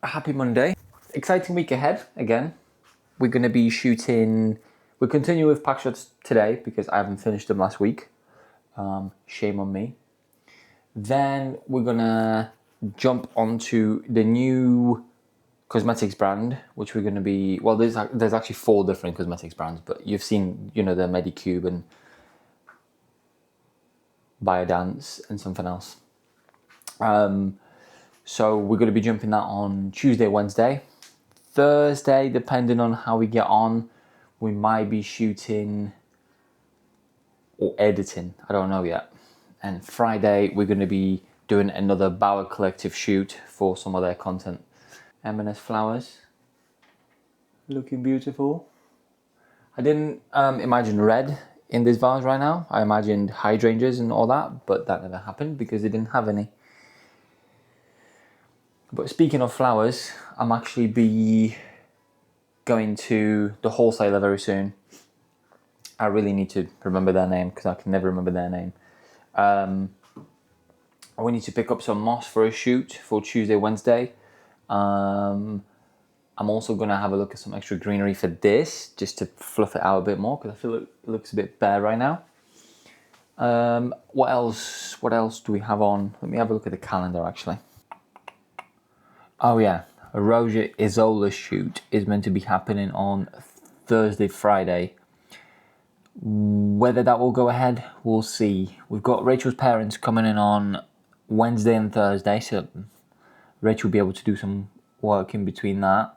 Happy Monday. Exciting week ahead again. We're going to be shooting, we'll continue with packshots today because I haven't finished them last week. Shame on me. Then we're going to jump onto the new cosmetics brand, which we're going to be, well, there's actually 4 different cosmetics brands, but you've seen, the Medicube and Biodance and something else. So we're going to be jumping that on Tuesday, Wednesday. Thursday, depending on how we get on, we might be shooting or editing. I don't know yet. And Friday, we're going to be doing another Bauer Collective shoot for some of their content. M&S flowers. Looking beautiful. I didn't imagine red in this vase right now. I imagined hydrangeas and all that, but that never happened because they didn't have any. But speaking of flowers, I'm actually be going to the wholesaler very soon. I really need to remember their name because I can never remember their name. We need to pick up some moss for a shoot for Tuesday, Wednesday. I'm also going to have a look at some extra greenery for this, just to fluff it out a bit more because I feel it looks a bit bare right now. What else do we have on? Let me have a look at the calendar actually. Oh yeah, a Roger Isola shoot is meant to be happening on Thursday, Friday. Whether that will go ahead, we'll see. We've got Rachel's parents coming in on Wednesday and Thursday, so Rachel will be able to do some work in between that.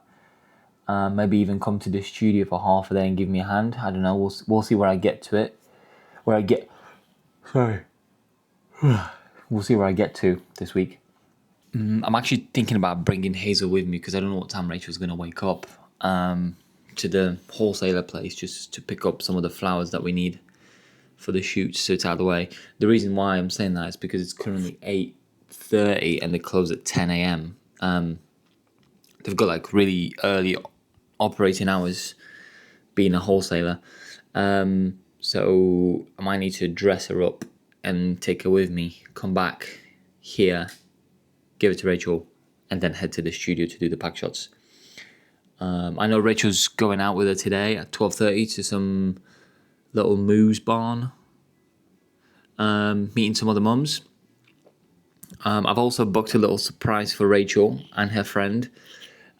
Maybe even come to the studio for half a day and give me a hand. I don't know, we'll see where I get to it. We'll see where I get to this week. I'm actually thinking about bringing Hazel with me because I don't know what time Rachel's going to wake up to the wholesaler place just to pick up some of the flowers that we need for the shoot so it's out of the way. The reason why I'm saying that is because it's currently 8:30 and they close at 10 a.m. They've got like really early operating hours being a wholesaler. So I might need to dress her up and take her with me, come back here, give it to Rachel, and then head to the studio to do the pack shots. I know Rachel's going out with her today at 12:30 to some little moose barn, meeting some other mums. I've also booked a little surprise for Rachel and her friend.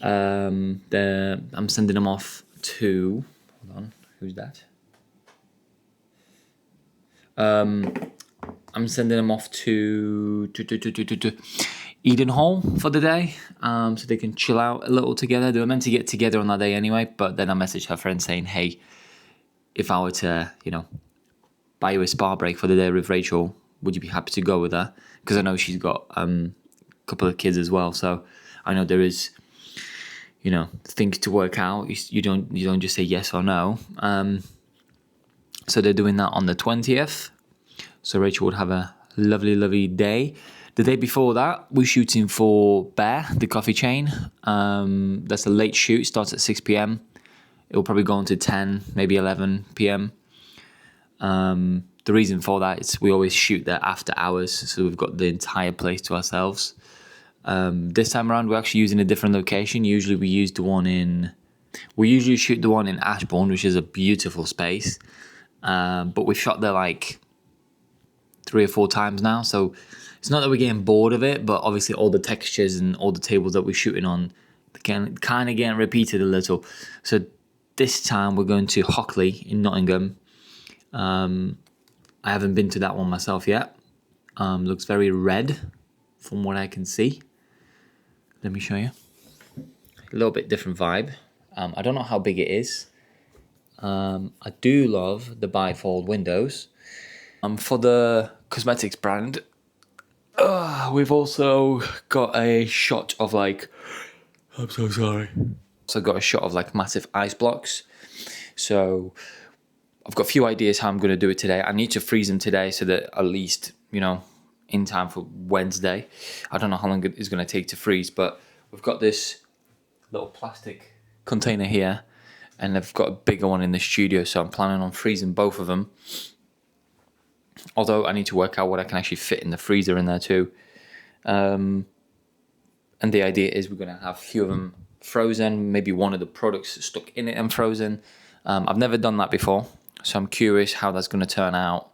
I'm sending them off to... Hold on, who's that? I'm sending them off to Eden Hall for the day, so they can chill out a little together. They were meant to get together on that day anyway, but then I messaged her friend saying, hey, if I were to, buy you a spa break for the day with Rachel, would you be happy to go with her? Because I know she's got a couple of kids as well, so I know there is, things to work out. You don't just say yes or no. So they're doing that on the 20th. So Rachel would have a lovely, lovely day. The day before that, we're shooting for Bear, the coffee chain. That's a late shoot. It starts at 6 p.m. It will probably go on to 10, maybe 11 p.m. The reason for that is we always shoot there after hours, so we've got the entire place to ourselves. This time around, we're actually using a different location. Usually we shoot the one in Ashbourne, which is a beautiful space. But we've shot there like 3 or 4 times now, so it's not that we're getting bored of it, but obviously all the textures and all the tables that we're shooting on can kind of get repeated a little. So this time we're going to Hockley in Nottingham. I haven't been to that one myself yet. Looks very red from what I can see. Let me show you. A little bit different vibe. I don't know how big it is. I do love the bifold windows. For the cosmetics brand, we've also got a shot of I'm so sorry. So got a shot of massive ice blocks. So I've got a few ideas how I'm going to do it today. I need to freeze them today so that at least, in time for Wednesday. I don't know how long it's going to take to freeze, but we've got this little plastic container here, and I've got a bigger one in the studio, so I'm planning on freezing both of them. Although I need to work out what I can actually fit in the freezer in there too. And And the idea is we're going to have a few of them frozen, maybe one of the products stuck in it and frozen. I've never done that before, so I'm curious how that's going to turn out.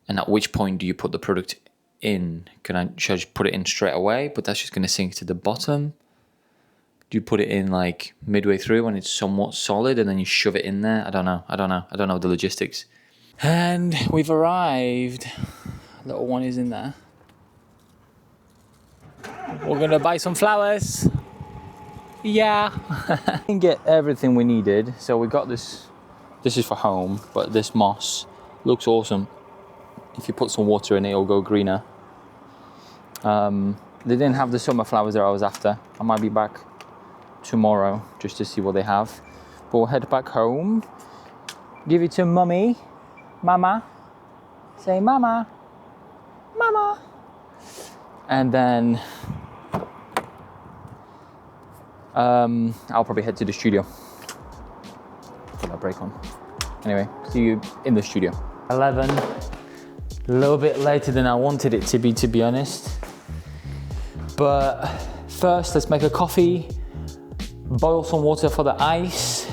And at which point do you put the product in? Should I just put it in straight away, but that's just going to sink to the bottom? Do you put it in like midway through when it's somewhat solid and then you shove it in there? I don't know the logistics. And we've arrived. Little one is in there. We're gonna buy some flowers. Yeah. Didn't get everything we needed, so we got this. This is for home, but this moss looks awesome. If you put some water in it, it'll go greener. They didn't have the summer flowers that I was after. I might be back tomorrow just to see what they have. But we'll head back home. Give it to mummy. Mama. Say mama. Mama. And then I'll probably head to the studio. Put that break on. Anyway, see you in the studio. 11. A little bit later than I wanted it to be honest. But first, let's make a coffee. Boil some water for the ice.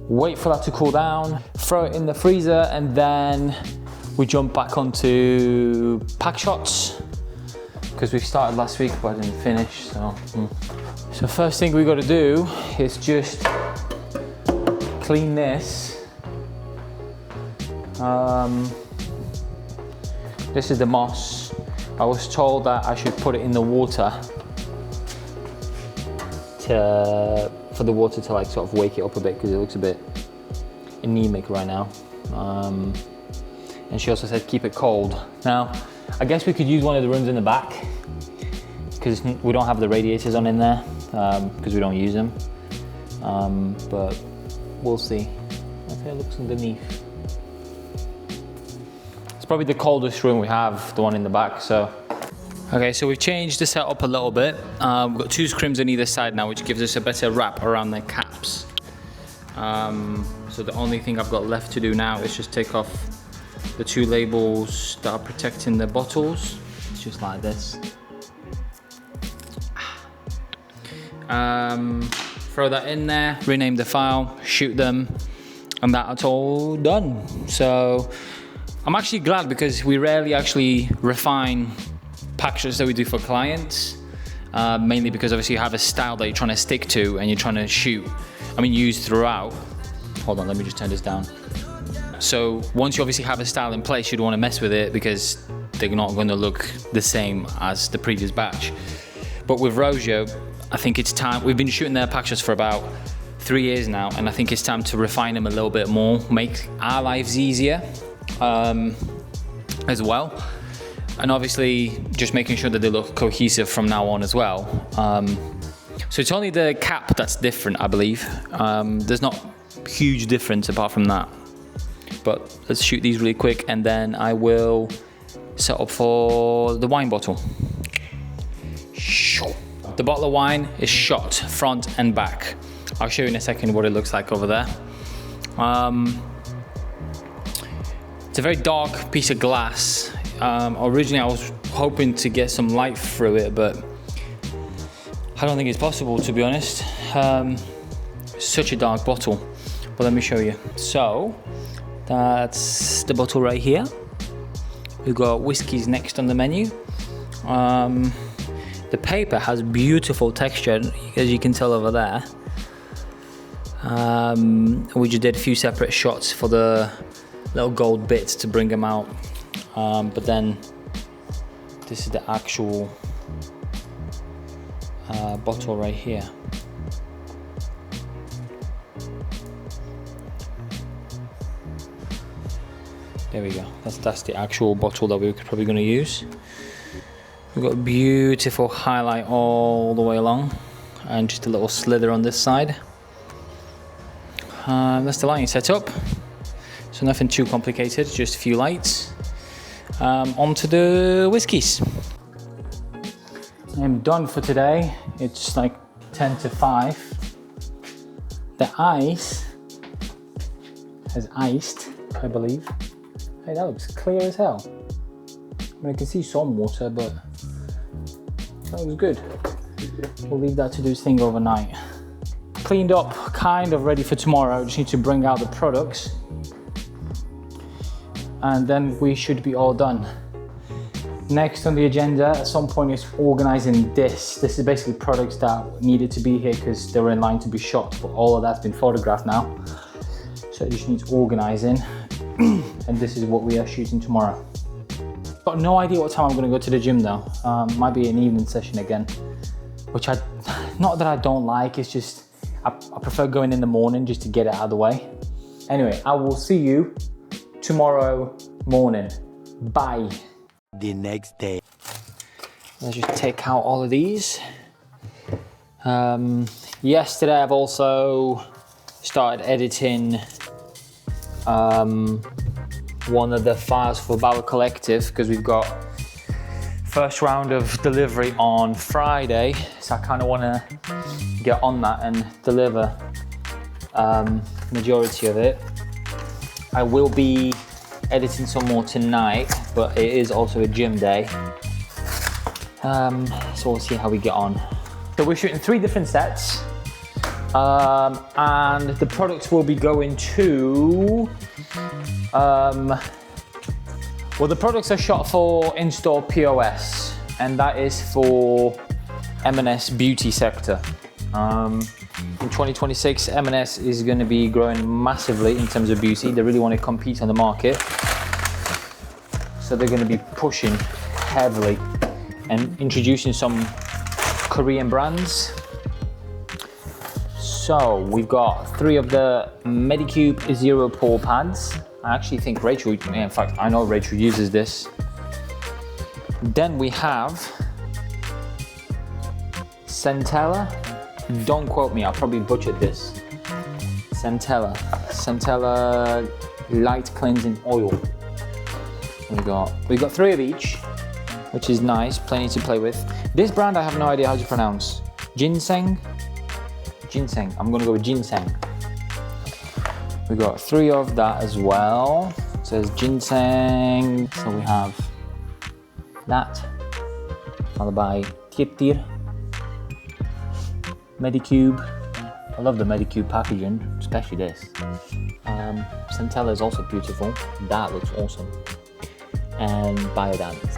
Wait for that to cool down. Throw it in the freezer, and then we jump back onto packshots because we started last week but I didn't finish. So first thing we got to do is just clean this. This is the moss. I was told that I should put it in the water for the water to like sort of wake it up a bit because it looks a bit anemic right now. And she also said keep it cold. Now, I guess we could use one of the rooms in the back because we don't have the radiators on in there because we don't use them. But we'll see. That's how it looks underneath. It's probably the coldest room we have, the one in the back. So, okay, so we've changed the setup a little bit. We've got 2 scrims on either side now, which gives us a better wrap around their caps. So the only thing I've got left to do now is just take off the 2 labels that are protecting the bottles. It's just like this. Throw that in there, rename the file, shoot them, and that's all done. So I'm actually glad because we rarely actually refine packshots that we do for clients, mainly because obviously you have a style that you're trying to stick to and you're trying to use throughout. Hold on, let me just turn this down. So once you obviously have a style in place, you don't want to mess with it because they're not going to look the same as the previous batch. But with Rojo, I think it's time. We've been shooting their packshots for about 3 years now, and I think it's time to refine them a little bit more, make our lives easier as well. And obviously just making sure that they look cohesive from now on as well. So it's only the cap that's different, I believe. There's not huge difference apart from that. But let's shoot these really quick and then I will set up for the wine bottle. The bottle of wine is shot front and back. I'll show you in a second what it looks like over there. It's a very dark piece of glass. Originally I was hoping to get some light through it, but I don't think it's possible, to be honest. Such a dark bottle. But let me show you. So that's the bottle right here. We've got whiskeys next on the menu. The paper has beautiful texture, as you can tell over there. We just did a few separate shots for the little gold bits to bring them out. But then this is the actual bottle right here. There we go. That's the actual bottle that we're probably going to use. We've got a beautiful highlight all the way along, and just a little slither on this side. That's the lighting setup. So nothing too complicated, just a few lights. Onto the whiskies. I'm done for today. It's like 10 to 5. The ice has iced, I believe. Hey, that looks clear as hell. I mean, I can see some water, but that looks good. we'll leave that to do its thing overnight. Cleaned up, kind of ready for tomorrow. Just need to bring out the products and then we should be all done. Next on the agenda at some point is organizing this. This is basically products that needed to be here because they were in line to be shot, but all of that's been photographed now. So it just needs organizing. And this is what we are shooting tomorrow. Got no idea what time I'm gonna go to the gym though. Might be an evening session again, which not that I don't like, it's just, I prefer going in the morning just to get it out of the way. Anyway, I will see you tomorrow morning. Bye. The next day. Let's just take out all of these. Yesterday I've also started editing one of the files for Bauer Collective because we've got first round of delivery on Friday, so I kind of want to get on that and deliver majority of it. I will be editing some more tonight, but it is also a gym day, so we'll see how we get on. So we're shooting 3 different sets, and the products will be going to well, the products are shot for in-store POS, and that is for M&S beauty sector. In 2026, M&S is going to be growing massively in terms of beauty. They really want to compete on the market, so they're going to be pushing heavily and introducing some Korean brands. So we've got 3 of the Medicube Zero Pore pads. I actually think Rachel, in fact, I know Rachel uses this. Then we have Centella. Don't quote me, I'll probably butcher this. Centella Light Cleansing Oil. We got 3 of each, which is nice, plenty to play with. This brand I have no idea how to pronounce. Ginseng. I'm gonna go with ginseng. We got 3 of that as well. It says ginseng. So we have that, followed by Tirtir, Medicube. I love the Medicube packaging, especially this. Centella is also beautiful. That looks awesome. And Biodance.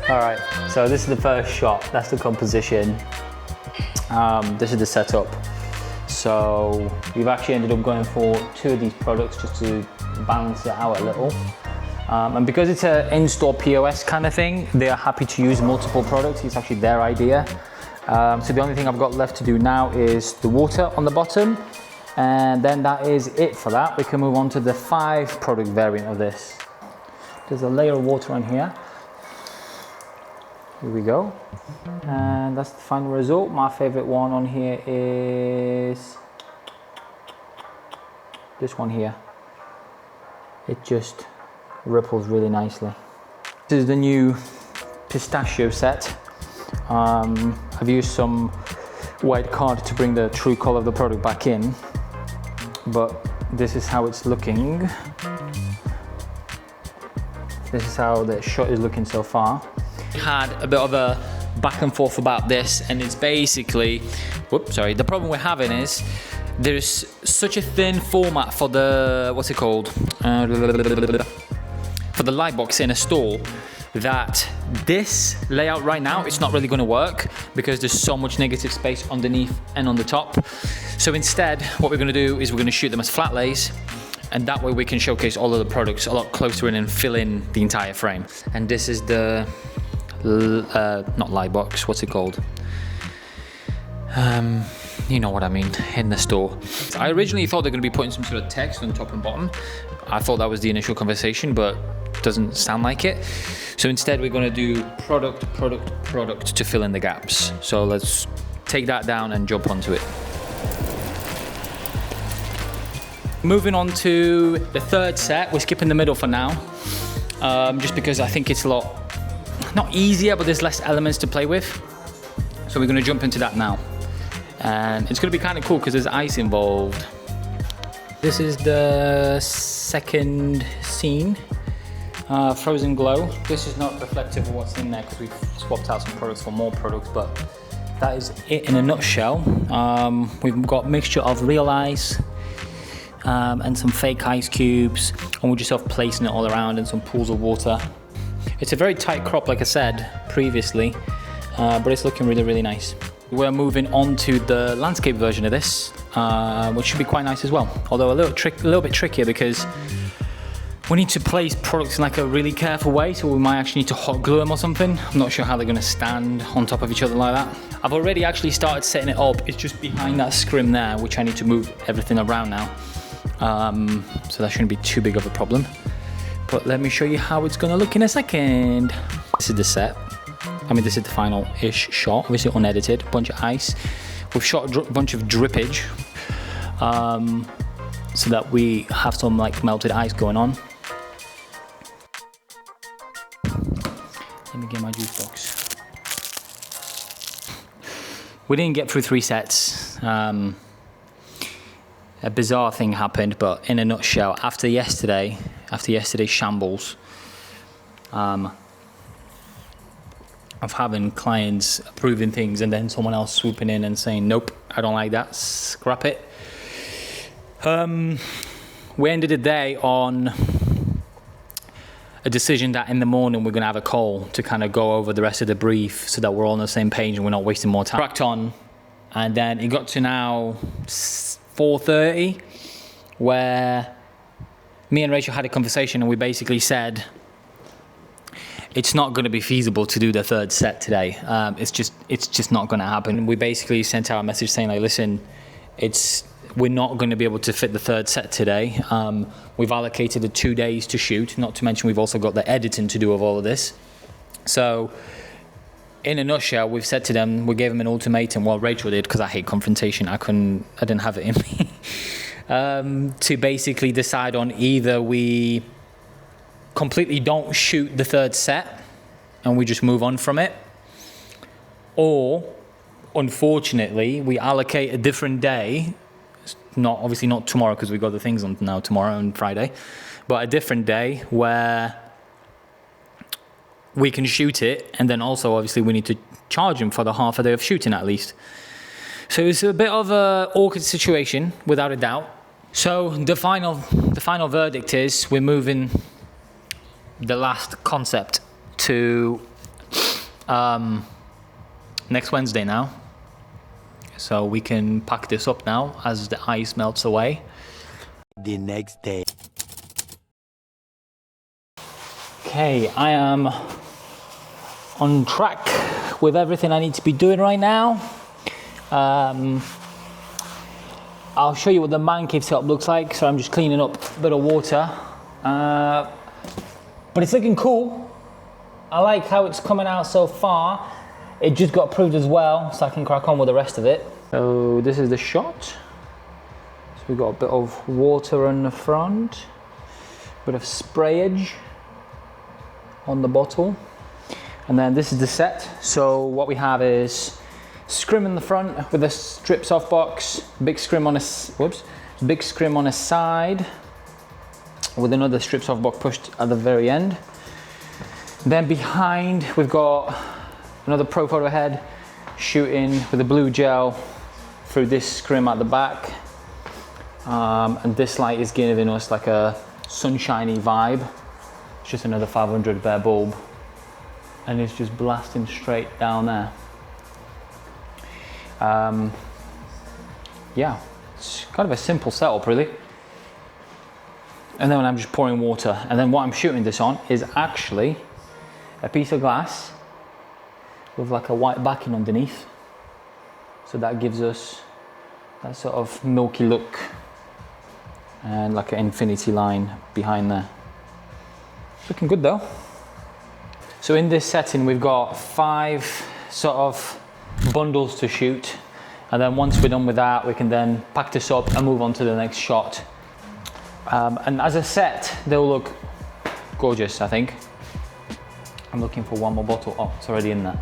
All right, so this is the first shot. That's the composition. This is the setup. So we've actually ended up going for 2 of these products just to balance it out a little. And because it's an in-store POS kind of thing, they are happy to use multiple products. It's actually their idea. So the only thing I've got left to do now is the water on the bottom. And then that is it for that. We can move on to the 5 product variant of this. There's a layer of water on here. Here we go. And that's the final result. My favorite one on here is this one here. It just ripples really nicely. This is the new pistachio set. I've used some white card to bring the true color of the product back in, but this is how it's looking. This is how the shot is looking so far. We had a bit of a back and forth about this, and it's basically, the problem we're having is there's such a thin format for the, what's it called? For the light box in a store, that this layout right now, it's not really gonna work because there's so much negative space underneath and on the top. So instead, what we're gonna do is we're gonna shoot them as flat lays, and that way we can showcase all of the products a lot closer in and fill in the entire frame. And this is the, not light box, what's it called? You know what I mean, in the store. I originally thought they're gonna be putting some sort of text on top and bottom. I thought that was the initial conversation, but doesn't sound like it. So instead we're gonna do product to fill in the gaps. So let's take that down and jump onto it. Moving on to the 3rd set, we're skipping the middle for now, just because I think it's a lot, not easier, but there's less elements to play with. So we're gonna jump into that now. And it's gonna be kind of cool because there's ice involved. This is the second scene, Frozen Glow. This is not reflective of what's in there because we've swapped out some products for more products, but that is it in a nutshell. We've got a mixture of real ice and some fake ice cubes, and we're just sort of placing it all around in some pools of water. It's a very tight crop, like I said previously, but it's looking really, really nice. We're moving on to the landscape version of this, which should be quite nice as well. Although a little bit trickier because we need to place products in like a really careful way, so we might actually need to hot glue them or something. I'm not sure how they're gonna stand on top of each other like that. I've already actually started setting it up. It's just behind that scrim there, which I need to move everything around now. So that shouldn't be too big of a problem. But let me show you how it's gonna look in a second. This is the set. I mean, this is the final-ish shot, obviously unedited, bunch of ice. We've shot a bunch of drippage, so that we have some like melted ice going on. Let me get my juice box. We didn't get through 3 sets. A bizarre thing happened, but in a nutshell, after yesterday's shambles, of having clients approving things and then someone else swooping in and saying, nope, I don't like that, scrap it. We ended the day on a decision that in the morning we're gonna have a call to kind of go over the rest of the brief so that we're all on the same page and we're not wasting more time. Cracked on, and then it got to now 4:30 where me and Rachel had a conversation and we basically said, it's not going to be feasible to do the 3rd set today. It's just not going to happen. We basically sent out a message saying, like, listen, we're not going to be able to fit the 3rd set today. We've allocated the 2 days to shoot, not to mention we've also got the editing to do of all of this. So in a nutshell, we've said to them, we gave them an ultimatum. Well, Rachel did, because I hate confrontation. I didn't have it in me. To basically decide on either we completely don't shoot the 3rd set and we just move on from it, or unfortunately we allocate a different day, obviously not tomorrow because we've got the things on now tomorrow and Friday, but a different day where we can shoot it, and then also obviously we need to charge them for the half a day of shooting at least. So it's a bit of an awkward situation without a doubt. So the final verdict is we're moving the last concept to next Wednesday now, so we can pack this up now as the ice melts away. The next day. Okay, I am on track with everything I need to be doing right now. I'll show you what the ManCave setup looks like. So I'm just cleaning up a bit of water. But it's looking cool. I like how it's coming out so far. It just got approved as well, so I can crack on with the rest of it. So this is the shot. So we've got a bit of water on the front, a bit of sprayage on the bottle. And then this is the set. So what we have is scrim in the front with a strip softbox, big scrim on a side, with another strip softbox pushed at the very end. Then behind we've got another Pro Photo head shooting with a blue gel through this scrim at the back, and this light is giving us like a sunshiny vibe. It's just another 500 bare bulb, and it's just blasting straight down there. Yeah, it's kind of a simple setup really. And then I'm just pouring water, and then what I'm shooting this on is actually a piece of glass with like a white backing underneath. So that gives us that sort of milky look and like an infinity line behind there. Looking good though. So in this setting we've got 5 sort of bundles to shoot, and then once we're done with that we can then pack this up and move on to the next shot. And as a set they'll look gorgeous, I think. I'm looking for one more bottle. Oh, it's already in there.